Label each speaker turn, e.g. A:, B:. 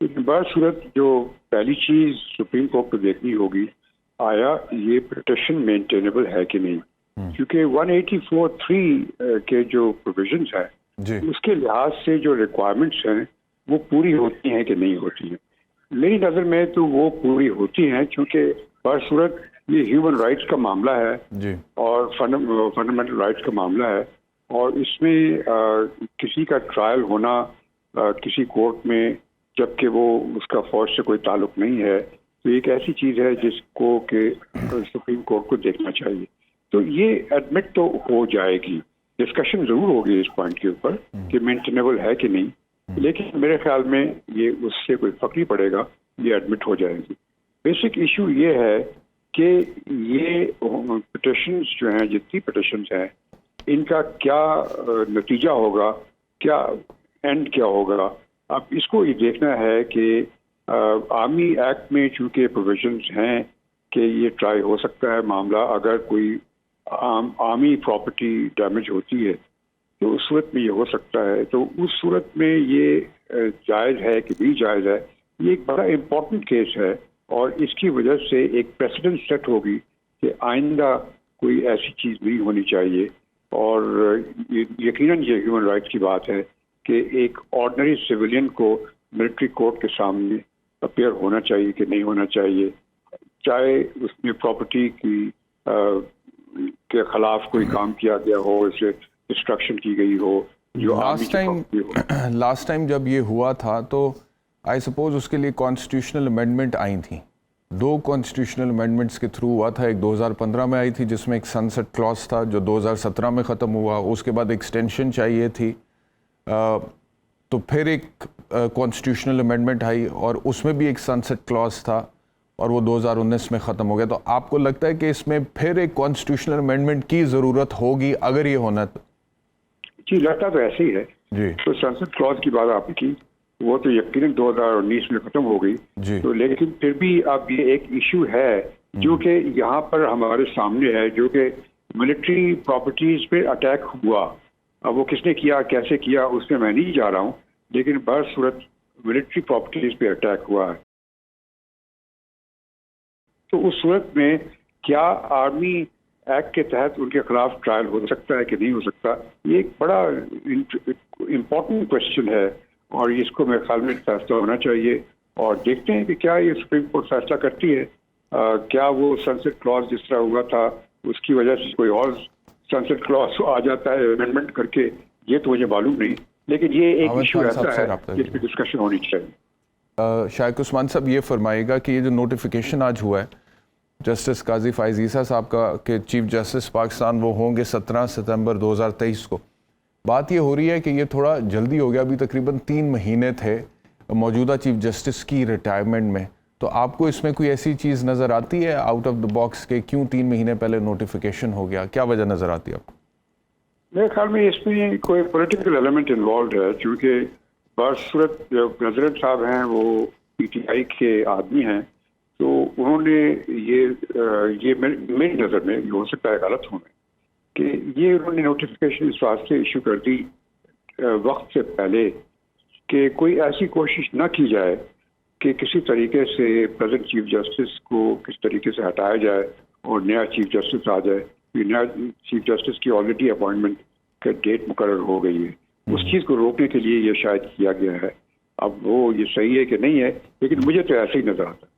A: بصورت جو پہلی چیز سپریم کورٹ کو دیکھنی ہوگی آیا یہ پٹیشن مینٹینیبل ہے کہ نہیں، کیونکہ 184(3) کے جو پروویژنس ہیں اس کے لحاظ سے جو ریکوائرمنٹس ہیں وہ پوری ہوتی ہیں کہ نہیں ہوتی ہیں. میری نظر میں تو وہ پوری ہوتی ہیں، چونکہ بصورت یہ ہیومن رائٹس کا معاملہ ہے اور فنڈامنٹل رائٹس کا معاملہ ہے، اور اس میں کسی کا ٹرائل ہونا کسی کورٹ میں جبکہ وہ اس کا فوج سے کوئی تعلق نہیں ہے تو ایک ایسی چیز ہے جس کو کہ سپریم کورٹ کو دیکھنا چاہیے. تو یہ ایڈمٹ تو ہو جائے گی، ڈسکشن ضرور ہوگی اس پوائنٹ کے اوپر کہ مینٹینیبل ہے کہ نہیں، لیکن میرے خیال میں یہ اس سے کوئی فرق نہیں پڑے گا، یہ ایڈمٹ ہو جائے گی. بیسک ایشو یہ ہے کہ یہ پٹیشنز جو ہیں، جتنی پٹیشنز ہیں، ان کا کیا نتیجہ ہوگا، کیا اینڈ کیا ہوگا. اب اس کو یہ دیکھنا ہے کہ آرمی ایکٹ میں چونکہ پروویژنز ہیں کہ یہ ٹرائی ہو سکتا ہے معاملہ اگر کوئی آرمی پراپرٹی ڈیمیج ہوتی ہے تو اس صورت میں یہ ہو سکتا ہے. تو اس صورت میں یہ جائز ہے کہ بھی جائز ہے. یہ ایک بڑا امپورٹنٹ کیس ہے اور اس کی وجہ سے ایک پریسیڈنٹ سیٹ ہوگی کہ آئندہ کوئی ایسی چیز نہیں ہونی چاہیے. اور یقیناً یہ ہیومن رائٹس کی بات ہے کہ ایک آرڈنری سویلین کو ملٹری کورٹ کے سامنے اپیئر ہونا چاہیے کہ نہیں ہونا چاہیے، چاہے اس میں پراپرٹی کی کے خلاف کوئی کام کیا گیا ہو، اسے ڈسٹرکشن کی گئی ہو. جو
B: لاسٹ ٹائم جب یہ ہوا تھا تو آئی سپوز اس کے لیے کانسٹیٹیوشنل امینڈمنٹ آئی تھیں، 2 کانسٹیٹیوشنل امینڈمنٹس کے تھرو ہوا تھا. ایک 2015 میں آئی تھی جس میں ایک سنسٹ کلاس تھا جو 2017 میں ختم ہوا، اس کے بعد ایکسٹینشن چاہیے تھی، تو پھر ایک کانسٹیٹیوشنل امینڈمنٹ آئی اور اس میں بھی ایک سنسٹ کلاس تھا اور وہ 2019 میں ختم ہو گیا. تو آپ کو لگتا ہے کہ اس میں پھر ایک کانسٹیٹیوشنل امینڈمنٹ کی ضرورت ہوگی اگر یہ ہونا تو؟
A: جی لگتا تو ایسے ہی ہے.
B: جی
A: تو سنسد کلاس کی بات آپ نے کی، وہ تو یقیناً 2019 میں ختم ہو گئی.
B: جی
A: تو لیکن پھر بھی اب یہ ایک ایشو ہے جو کہ یہاں پر ہمارے سامنے ہے، جو کہ ملٹری پراپرٹیز پہ اٹیک ہوا. اب وہ کس نے کیا، کیسے کیا، اس میں نہیں جا رہا ہوں، لیکن بصورت ملٹری پراپرٹیز پہ اٹیک ہوا ہے. تو اس صورت میں کیا آرمی ایکٹ کے تحت ان کے خلاف ٹرائل ہو سکتا ہے کہ نہیں ہو سکتا، یہ ایک بڑا امپورٹنٹ کوشچن ہے اور اس کو میرے خیال میں فیصلہ ہونا چاہیے. اور دیکھتے ہیں کہ کیا یہ سپریم کورٹ فیصلہ کرتی ہے. کیا وہ سنسٹ کلاس جس طرح ہوا تھا اس کی وجہ سے کوئی اور سنسٹ کلاس آ جاتا ہے امینڈمنٹ کر کے، یہ تو مجھے معلوم نہیں، لیکن یہ ایک ایشو ایسا ہے جس پہ ڈسکشن ہونی چاہیے.
B: شائق عثمان صاحب یہ فرمائے گا کہ یہ جو نوٹیفیکیشن آج ہوا ہے جسٹس قاضی فائز عیسیٰ صاحب کا کہ چیف جسٹس پاکستان وہ ہوں گے 17 ستمبر 2023 کو، بات یہ ہو رہی ہے کہ یہ تھوڑا جلدی ہو گیا، ابھی تقریباً 3 مہینے تھے موجودہ چیف جسٹس کی ریٹائرمنٹ میں. تو آپ کو اس میں کوئی ایسی چیز نظر آتی ہے آؤٹ آف دا باکس کہ کیوں 3 مہینے پہلے نوٹیفیکیشن ہو گیا، کیا وجہ نظر آتی ہے آپ کو؟
A: میرے خیال میں اس میں کوئی پولیٹیکل ایلیمنٹ انوالوڈ ہے، چونکہ بصورت جو پریزیڈنٹ صاحب ہیں وہ پی ٹی آئی کے آدمی ہیں، تو انہوں نے یہ میری نظر میں یہ ہو سکتا ہے غلط ہونا کہ یہ انہوں نے نوٹیفیکیشن اس واسطے ایشو کر دی وقت سے پہلے کہ کوئی ایسی کوشش نہ کی جائے کہ کسی طریقے سے پریزنٹ چیف جسٹس کو کس طریقے سے ہٹایا جائے اور نیا چیف جسٹس آ جائے. نیا چیف جسٹس کی آلریڈی اپوائنٹمنٹ کا ڈیٹ مقرر ہو گئی ہے، اس چیز کو روکنے کے لیے یہ شاید کیا گیا ہے. اب وہ یہ صحیح ہے کہ نہیں ہے، لیکن مجھے تو ایسے ہی نظر آتا ہے.